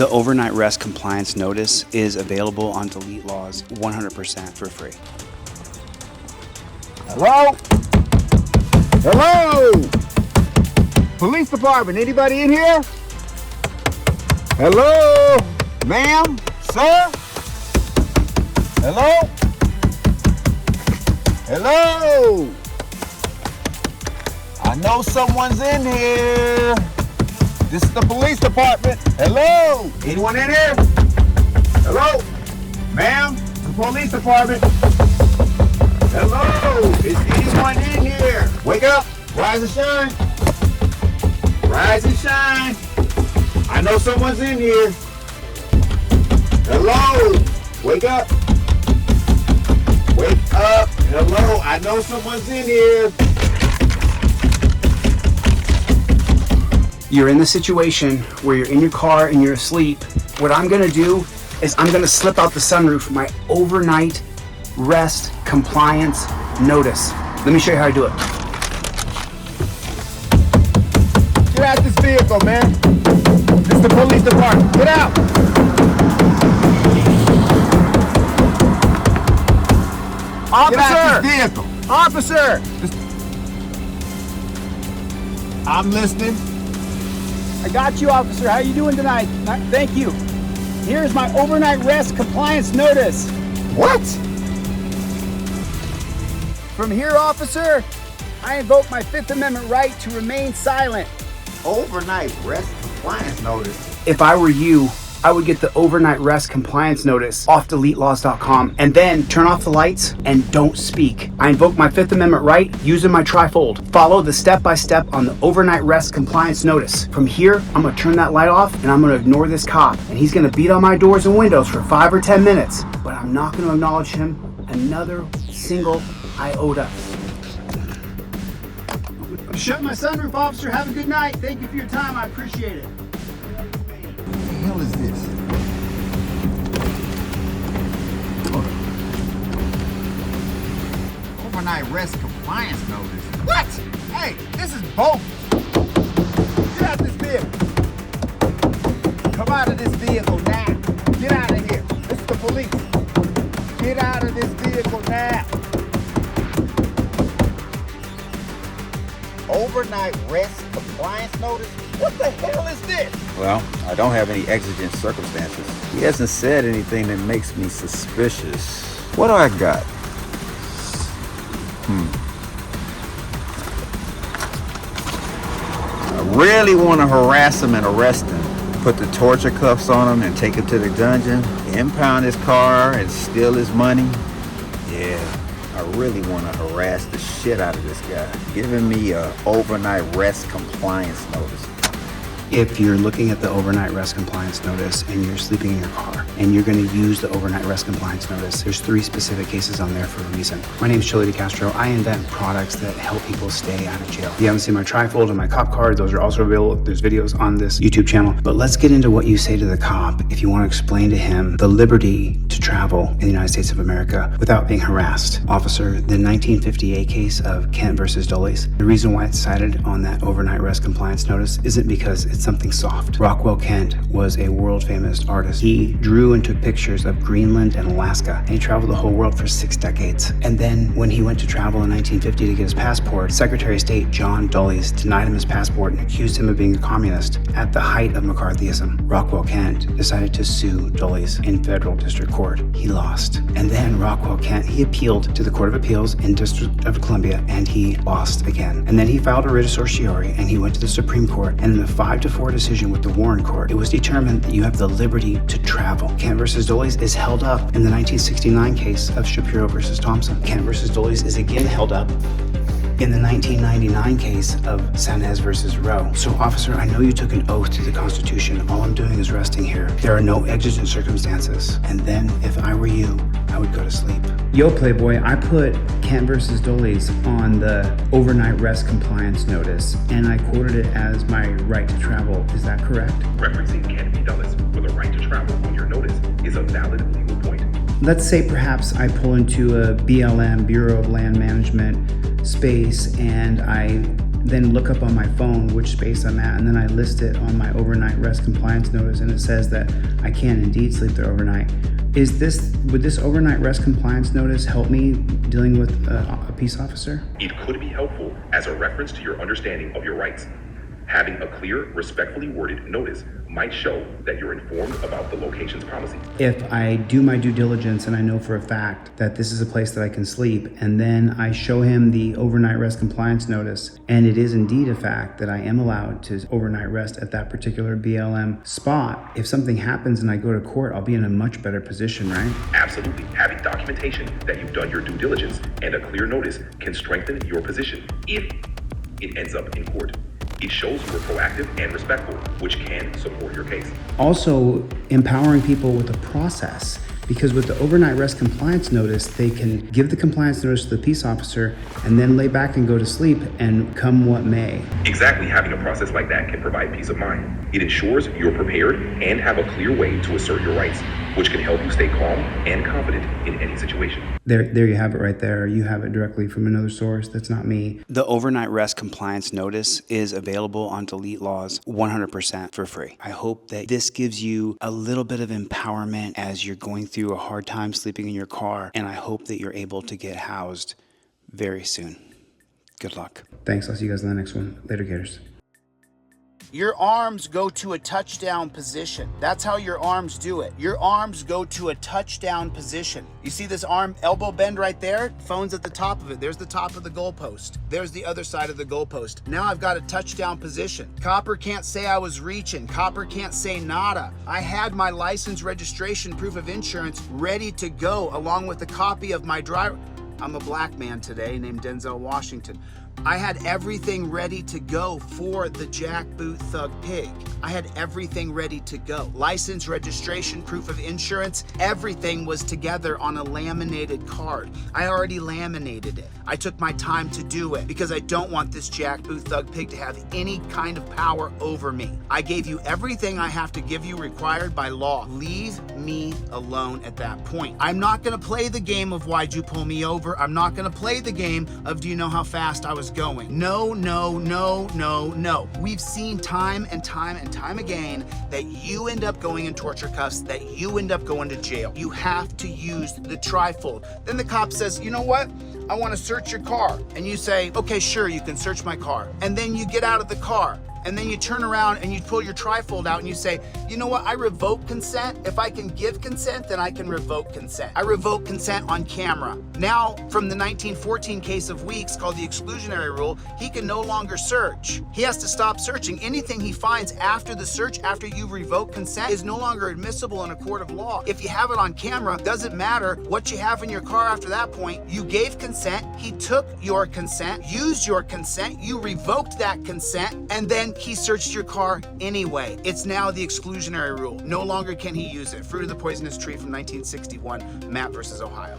The overnight rest compliance notice is available on Delete Lawz 100% for free. Hello? Hello? Police department, anybody in here? Hello? Ma'am? Sir? Hello? Hello? I know someone's in here. This is the police department. Hello? Anyone in here? Hello? Ma'am? The police department. Hello? Is anyone in here? Wake up. Rise and shine. Rise and shine. I know someone's in here. Hello? Wake up. Wake up. Hello? I know someone's in here. You're in the situation where you're in your car and you're asleep. What I'm gonna do is I'm gonna slip out the sunroof my overnight rest compliance notice. Let me show you how I do it. Get out this vehicle, man. This is the police department. Get out. Officer! Get out this vehicle. Officer! I'm listening. I got you, officer. How you doing tonight? Thank you. Here's my overnight rest compliance notice. What? From here, officer, I invoke my Fifth Amendment right to remain silent. Overnight rest compliance notice. If I were you, I would get the overnight rest compliance notice off DeleteLawz.com and then turn off the lights and don't speak. I invoke my Fifth Amendment right using my trifold. Follow the step-by-step on the overnight rest compliance notice. From here, I'm gonna turn that light off and I'm gonna ignore this cop. And he's gonna beat on my doors and windows for 5 or 10 minutes. But I'm not gonna acknowledge him another single iota. Shut my sunroof, officer. Have a good night. Thank you for your time. I appreciate it. What the hell is this? Overnight rest compliance notice. What? Hey, this is bogus. Get out this vehicle. Come out of this vehicle now. Get out of here. This is the police. Get out of this vehicle now. Overnight rest compliance notice? What the hell is this? Well, I don't have any exigent circumstances. He hasn't said anything that makes me suspicious. What do I got? I really want to harass him and arrest him. Put the torture cuffs on him and take him to the dungeon. Impound his car and steal his money. Yeah, I really want to harass the shit out of this guy. Giving me a overnight rest compliance notice. If you're looking at the overnight rest compliance notice and you're sleeping in your car and you're going to use the overnight rest compliance notice, there's 3 specific cases on there for a reason. My name is ChilleDeCastro. I invent products that help people stay out of jail. If you haven't seen my trifold and my cop card, those are also available. There's videos on this YouTube channel. But let's get into what you say to the cop if you want to explain to him the liberty to travel in the United States of America without being harassed. Officer, the 1958 case of Kent versus Dulles, the reason why it's cited on that overnight rest compliance notice isn't because it's something soft. Rockwell Kent was a world famous artist. He drew and took pictures of Greenland and Alaska, and he traveled the whole world for 6 decades. And then when he went to travel in 1950 to get his passport, Secretary of State John Dulles denied him his passport and accused him of being a communist. At the height of McCarthyism, Rockwell Kent decided to sue Dulles in federal district court. He lost. And then Rockwell Kent, he appealed to the Court of Appeals in District of Columbia, and he lost again. And then he filed a writ of certiorari, and he went to the Supreme Court, and in a 5-4 decision with the Warren Court, it was determined that you have the liberty to travel. Kent versus Dulles is held up in the 1969 case of Shapiro versus Thompson. Kent versus Dulles is again held up in the 1999 case of Sanez versus Roe. So, officer, I know you took an oath to the Constitution. All I'm doing is resting here. There are no exigent circumstances. And then, if I were you, I would go to sleep. Yo, Playboy, I put Kent versus Dulles on the overnight rest compliance notice, and I quoted it as my right to travel. Is that correct? Referencing Kent v. Dulles with a right to travel on your notice is a valid legal point. Let's say perhaps I pull into a BLM, Bureau of Land Management, space, and I then look up on my phone which space I'm at, and then I list it on my overnight rest compliance notice, and it says that I can indeed sleep there overnight. Would this overnight rest compliance notice help me dealing with a peace officer? It could be helpful as a reference to your understanding of your rights. Having a clear, respectfully worded notice might show that you're informed about the location's policy. If I do my due diligence and I know for a fact that this is a place that I can sleep, and then I show him the overnight rest compliance notice, and it is indeed a fact that I am allowed to overnight rest at that particular BLM spot, if something happens and I go to court, I'll be in a much better position, right? Absolutely. Having documentation that you've done your due diligence and a clear notice can strengthen your position if it ends up in court. It shows you were proactive and respectful, which can support your case. Also, empowering people with a process, because with the overnight rest compliance notice, they can give the compliance notice to the peace officer and then lay back and go to sleep and come what may. Exactly, having a process like that can provide peace of mind. It ensures you're prepared and have a clear way to assert your rights, which can help you stay calm and confident in any situation. There you have it right there. You have it directly from another source. That's not me. The overnight rest compliance notice is available on Delete Lawz 100% for free. I hope that this gives you a little bit of empowerment as you're going through a hard time sleeping in your car, and I hope that you're able to get housed very soon. Good luck. Thanks. I'll see you guys in the next one. Later, Gators. Your arms go to a touchdown position. That's how your arms do it. Your arms go to a touchdown position. You see this arm elbow bend right there? Phone's at the top of it. There's the top of the goalpost. There's the other side of the goalpost. Now I've got a touchdown position. Copper can't say I was reaching. Copper can't say nada. I had my license, registration, proof of insurance ready to go along with a copy of my driver. I'm a black man today named Denzel Washington. I had everything ready to go for the jackboot thug pig. I had everything ready to go. License, registration, proof of insurance, everything was together on a laminated card. I already laminated it. I took my time to do it because I don't want this jackboot thug pig to have any kind of power over me. I gave you everything I have to give you required by law. Leave me alone at that point. I'm not gonna play the game of why'd you pull me over. I'm not gonna play the game of do you know how fast I was going. No, no, no, no, no. We've seen time and time and time again that you end up going in torture cuffs, that you end up going to jail. You have to use the trifold. Then the cop says, you know what? I want to search your car. And you say, okay, sure, you can search my car. And then you get out of the car. And then you turn around and you pull your trifold out and you say, you know what, I revoke consent. If I can give consent, then I can revoke consent. I revoke consent on camera. Now, from the 1914 case of Weeks called the exclusionary rule, he can no longer search. He has to stop searching. Anything he finds after the search, after you revoke consent, is no longer admissible in a court of law. If you have it on camera, doesn't matter what you have in your car after that point. You gave consent, he took your consent, used your consent, you revoked that consent, and then he searched your car anyway. It's now the exclusionary rule. No longer can he use it. Fruit of the Poisonous Tree from 1961, Matt versus Ohio.